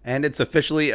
And it's officially,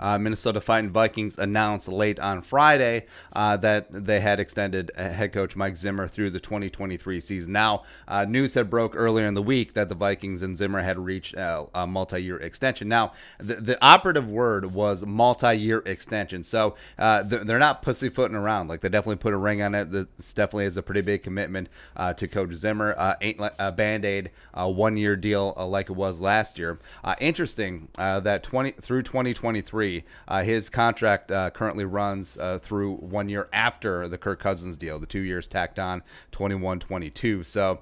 Minnesota Vikings announced late on Friday that they had extended head coach Mike Zimmer through the 2023 season. Now, news had broke earlier in the week that the Vikings and Zimmer had reached a multi-year extension. Now, the operative word was multi-year extension. So they're not pussyfooting around. Like, they definitely put a ring on it. This definitely is a pretty big commitment to Coach Zimmer. Ain't a Band-Aid, one-year deal like it was last year. Interesting that through 2023. His contract currently runs through 1 year after the Kirk Cousins deal, the 2 years tacked on 21-22. So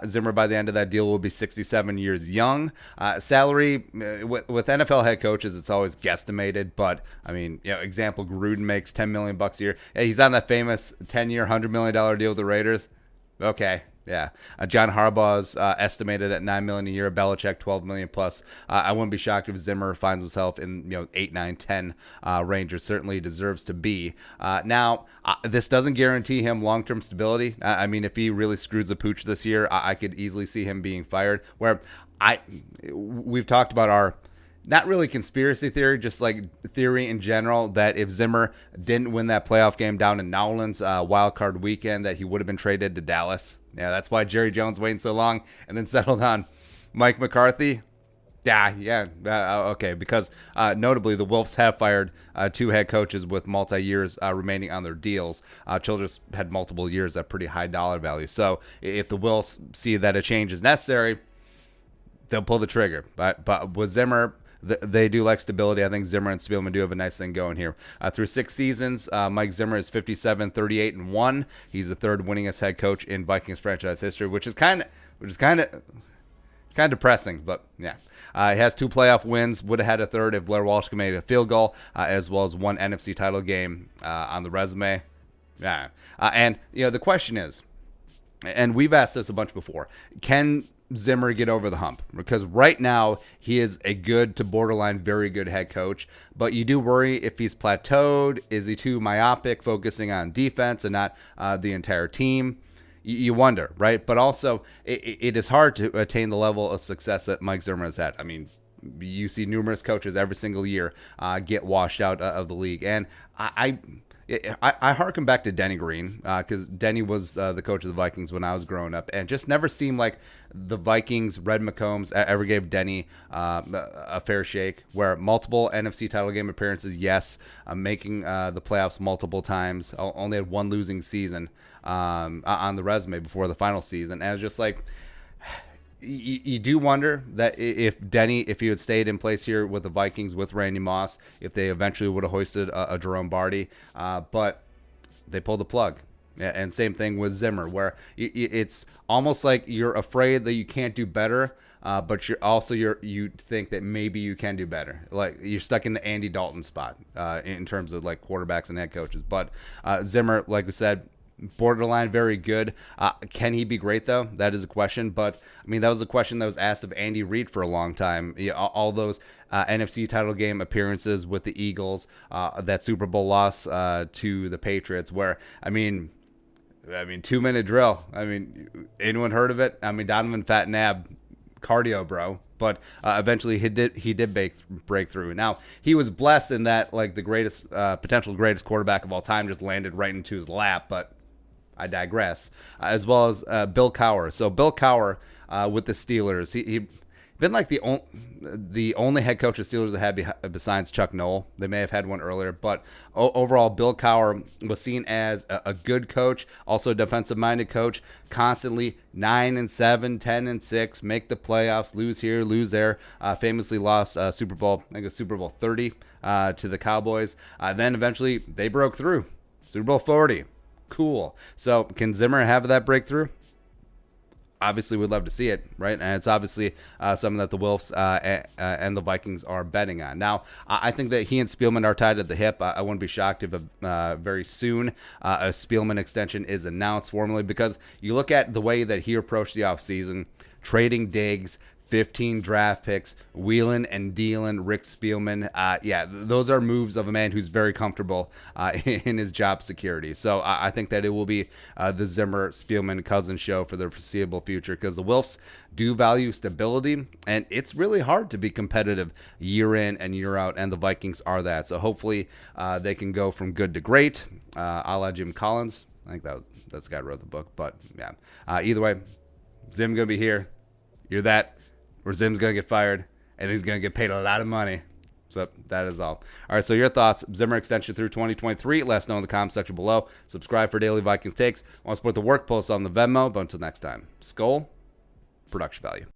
Zimmer, by the end of that deal, will be 67 years young. Salary with NFL head coaches, it's always guesstimated, but I mean, example, Gruden makes $10 million a year. Hey, he's on that famous 10-year, $100 million deal with the Raiders. Okay. Yeah, John Harbaugh's estimated at $9 million a year. Belichick $12 million plus. I wouldn't be shocked if Zimmer finds himself in 8, 9, 10 range. Or certainly deserves to be. Now, this doesn't guarantee him long-term stability. I mean, if he really screws the pooch this year, I could easily see him being fired. We've talked about our not really conspiracy theory, just like theory in general, that if Zimmer didn't win that playoff game down in Nowlands wild card weekend, that he would have been traded to Dallas. Yeah, that's why Jerry Jones waiting so long and then settled on Mike McCarthy. Okay, because notably the Wolves have fired 2 head coaches with multi-years remaining on their deals. Childress had multiple years at pretty high dollar value. So if the Wolves see that a change is necessary, they'll pull the trigger. But with Zimmer, they do like stability. I think Zimmer and Spielman do have a nice thing going here. Through 6 seasons, Mike Zimmer is 57, 38, and 1. He's the 3rd winningest head coach in Vikings franchise history, which is kind of depressing, but yeah. He has 2 playoff wins. Would have had a 3rd if Blair Walsh made a field goal, as well as 1 NFC title game on the resume. Yeah, and the question is, and we've asked this a bunch before, can Zimmer get over the hump? Because right now he is a good to borderline very good head coach, but you do worry if he's plateaued. Is he too myopic, focusing on defense and not the entire team? You wonder, right? But also it is hard to attain the level of success that Mike Zimmer has had. I mean, you see numerous coaches every single year get washed out of the league, and I harken back to Denny Green because Denny was the coach of the Vikings when I was growing up, and just never seemed like the Vikings, Red McCombs, ever gave Denny a fair shake. Where multiple NFC title game appearances, yes, making the playoffs multiple times, only had 1 losing season on the resume before the final season, and I was just like, you do wonder that if he had stayed in place here with the Vikings with Randy Moss, if they eventually would have hoisted a Jerome Barty, but they pulled the plug. And same thing with Zimmer, where it's almost like you're afraid that you can't do better, but you think that maybe you can do better. Like you're stuck in the Andy Dalton spot in terms of like quarterbacks and head coaches. But Zimmer, like we said, borderline very good. Can he be great though? That is a question. But I mean, that was a question that was asked of Andy Reid for a long time. All those NFC title game appearances with the Eagles, that Super Bowl loss to the Patriots, where I mean, 2-minute drill. I mean, anyone heard of it? I mean, Donovan Fat Nab, cardio, bro. But eventually he did break through. Now he was blessed in that like the greatest potential greatest quarterback of all time just landed right into his lap. But I digress. As well as Bill Cowher. So Bill Cowher with the Steelers, he been like the only head coach the Steelers have had besides Chuck Noll. They may have had one earlier, but overall, Bill Cowher was seen as a good coach, also a defensive-minded coach, constantly 9-7, 10-6, make the playoffs, lose here, lose there. Famously lost Super Bowl 30 to the Cowboys. Then eventually they broke through. Super Bowl 40. Cool. So can Zimmer have that breakthrough? Obviously, we'd love to see it, right? And it's obviously something that the Wolves and the Vikings are betting on. Now, I think that he and Spielman are tied at the hip. I wouldn't be shocked if very soon a Spielman extension is announced formally, because you look at the way that he approached the offseason, trading Diggs, 15 draft picks, wheeling and dealing Rick Spielman. Those are moves of a man who's very comfortable in his job security. So I think that it will be the Zimmer Spielman Cousins show for the foreseeable future, because the Wilfs do value stability, and it's really hard to be competitive year in and year out, and the Vikings are that. So hopefully they can go from good to great, a la Jim Collins. I think that's the guy who wrote the book. But yeah, either way, Zim's going to be here. You're that. Where Zim's going to get fired, and he's going to get paid a lot of money. So that is all. All right, so your thoughts. Zimmer extension through 2023. Let us know in the comment section below. Subscribe for daily Vikings takes. Want to support the work, post on the Venmo. But until next time, Skull, production value.